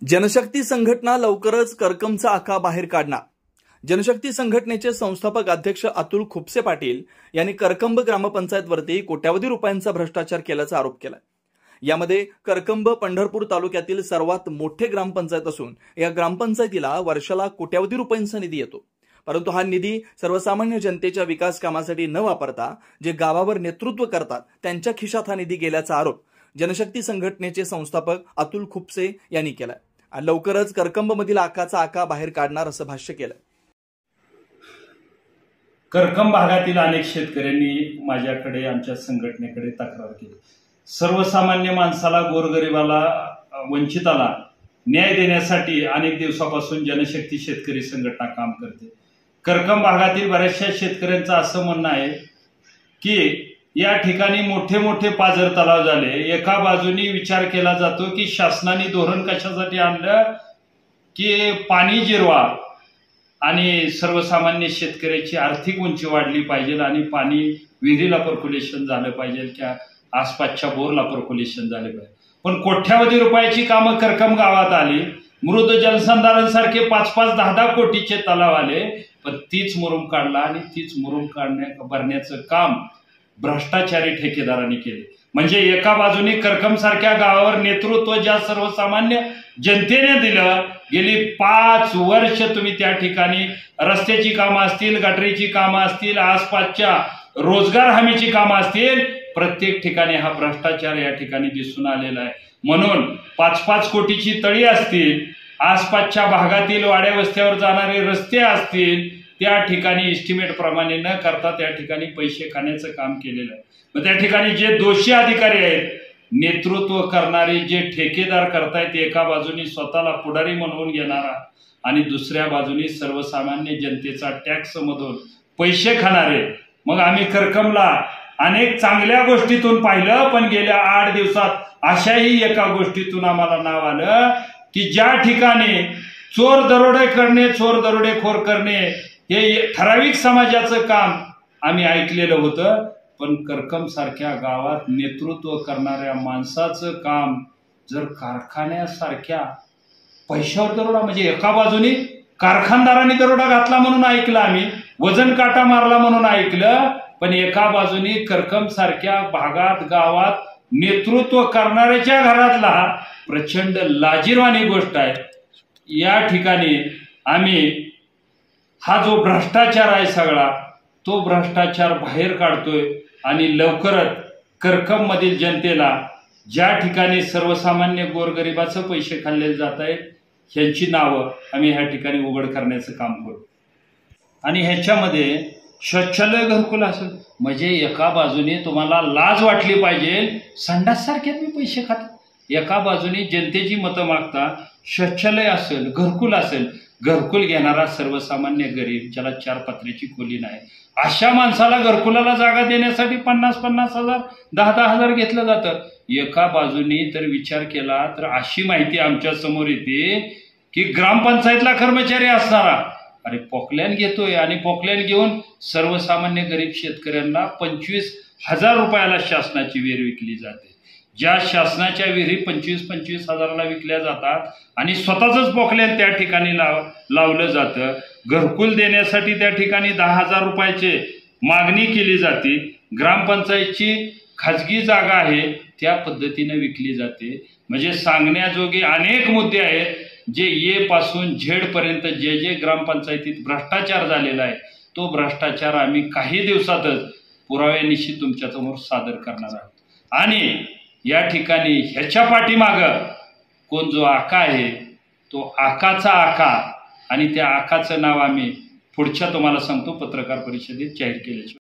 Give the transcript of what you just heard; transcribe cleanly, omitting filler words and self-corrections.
जनशक्ती संघटना लवकरच करकमचा आका बाहेर काढणार। जनशक्ती संघटनेचे संस्थापक अध्यक्ष अतुल खुपसे पाटील यांनी करकंब ग्रामपंचायतवरती कोट्यावधी रुपयांचा भ्रष्टाचार केल्याचा आरोप केला। यामध्ये करकंब पंढरपूर तालुक्यातील सर्वात मोठे ग्रामपंचायत असून या ग्रामपंचायतीला वर्षाला कोट्यावधी रुपयांचा निधी येतो, परंतु हा निधी सर्वसामान्य जनतेच्या विकास कामासाठी न वापरता जे गावावर नेतृत्व करतात त्यांच्या खिशात हा निधी गेल्याचा आरोप जनशक्ती संघटनेचे संस्थापक अतुल खुपसे यांनी केला। लवकरच करकंबमधील आकाचा आका बाहेर काढणार असं भाष्य केलं। करकंब भागातील अनेक शेतकऱ्यांनी माझ्याकडे आमच्या संघटनेकडे तक्रार केली। सर्वसामान्य माणसाला, गोरगरिबाला, वंचिताला न्याय देण्यासाठी अनेक दिवसापासून जनशक्ती शेतकरी संघटना काम करते। करकंब भागातील बऱ्याचशा शेतकऱ्यांचं असं म्हणणं आहे की या ठिकाणी मोठे मोठे पाझर तलाव झाले। एका बाजूनी विचार केला जातो की शासनाने धोरण कशासाठी आणलं की पाणी जिरवा आणि सर्वसामान्य शेतकऱ्याची आर्थिक उंची वाढली पाहिजे आणि पाणी विहिरीला पर्क्युलेशन झालं पाहिजे किंवा आसपासच्या बोरला पर्क्युलेशन झाले पाहिजे। पण कोट्यावधी रुपयाची कामं करकंब गावात आली। मृद जलसंधारण सारखे 5-5, 10-10 कोटीचे तलाव आले, पण तीच मुरुम काढला आणि तीच मुरुम भरण्याचं काम भ्रष्टाचारी ठेकेदारांनी केले। म्हणजे एका बाजूने करकंब सारख्या गावावर नेतृत्व ज्या सर्वसामान्य जनतेने दिलं, गेली 5 वर्ष तुम्ही त्या ठिकाणी रस्त्याची कामं असतील, गटरीची कामं असतील, आसपासच्या रोजगार हमीची कामं असतील, प्रत्येक ठिकाणी हा भ्रष्टाचार या ठिकाणी दिसून आलेला आहे। म्हणून 5-5 कोटीची तळी असतील, आसपासच्या भागातील वाड्या वस्त्यावर जाणारे रस्ते असतील, त्या ठिकाणी एस्टिमेट प्रमाणे न करता त्या ठिकाणी पैसे खाण्याचं काम केलेलं आहे। मग त्या ठिकाणी जे दोषी अधिकारी आहेत, नेतृत्व करणारे जे ठेकेदार करतायत, एका बाजूनी स्वतःला पुढारी म्हणवून घेणारा आणि दुसऱ्या बाजूनी सर्वसामान्य जनतेचा टॅक्स मधून पैसे खाणारे। मग आम्ही करकंबला अनेक चांगल्या गोष्टीतून पाहिलं, पण गेल्या 8 दिवसात अशाही एका गोष्टीतून आम्हाला नाव आलं की ज्या ठिकाणी चोर दरोडेखोर करणे हे ठराविक समाजाचं काम आम्ही ऐकलेलं होतं, पण करकंब सारख्या गावात नेतृत्व करणाऱ्या माणसाचं काम जर कारखान्यासारख्या पैशावर दरोडा, म्हणजे एका बाजूने कारखानदारांनी दरोडा घातला म्हणून ऐकलं आम्ही, वजन काटा मारला म्हणून ऐकलं, पण एका बाजूने करकंब सारख्या भागात गावात नेतृत्व करणाऱ्याच्या घरातला प्रचंड लाजिरवाणी गोष्ट आहे। या ठिकाणी आम्ही हा जो भ्रष्टाचार आहे सगळा, तो भ्रष्टाचार बाहेर काढतोय आणि लवकरच करकंब मधील जनतेला ज्या ठिकाणी सर्वसामान्य गोरगरिबाचे पैसे खाल्ले जात आहेत ह्यांची नावं आम्ही ह्या ठिकाणी उघड करण्याचं काम करू। आणि ह्याच्यामध्ये शौचालय घरकुल असेल, म्हणजे एका बाजूने तुम्हाला लाज वाटली पाहिजे, संडास सारख्यात मी पैसे खातो, एका बाजूने जनतेची मतं मागता शौचालय असेल, घरकुल असेल, घरकुल घेणारा सर्वसामान्य गरीब ज्याला 4 पत्र्याची खोली नाही, अशा माणसाला घरकुलाला जागा देण्यासाठी 50-50 हजार, 10-10 हजार घेतलं जातं। एका बाजूनी तर विचार केला तर अशी माहिती आमच्या समोर येते की ग्रामपंचायतला कर्मचारी असणारा अरे पोकलॅन घेतोय आणि पोकलॅन घेऊन सर्वसामान्य गरीब शेतकऱ्यांना 25,000 रुपयाला शासनाची विहीर विकली जाते। ज्या शासनाच्या विहिरी 25-25 हजाराला विकल्या जातात आणि स्वतःच पोकलॅन त्या ठिकाणी लावलं जातं। घरकुल देण्यासाठी त्या ठिकाणी 10,000 रुपयाचे मागणी केली जाते। ग्रामपंचायतची खाजगी जागा आहे त्या पद्धतीने विकली जाते। म्हणजे सांगण्याजोगे अनेक मुद्दे आहेत जे ए पासून झेड पर्यंत जे ग्रामपंचायतीत भ्रष्टाचार झालेला आहे, तो भ्रष्टाचार आम्ही काही दिवसातच पुराव्यानिशी तुमच्यासमोर सादर करणार आहोत। आणि या ठिकाणी ह्याच्या पाठीमागं कोण जो आका आहे, तो आकाचा आका, आणि त्या आकाचं नाव आम्ही पुढच्या तुम्हाला सांगतो पत्रकार परिषदेत जाहीर केल्याशिवाय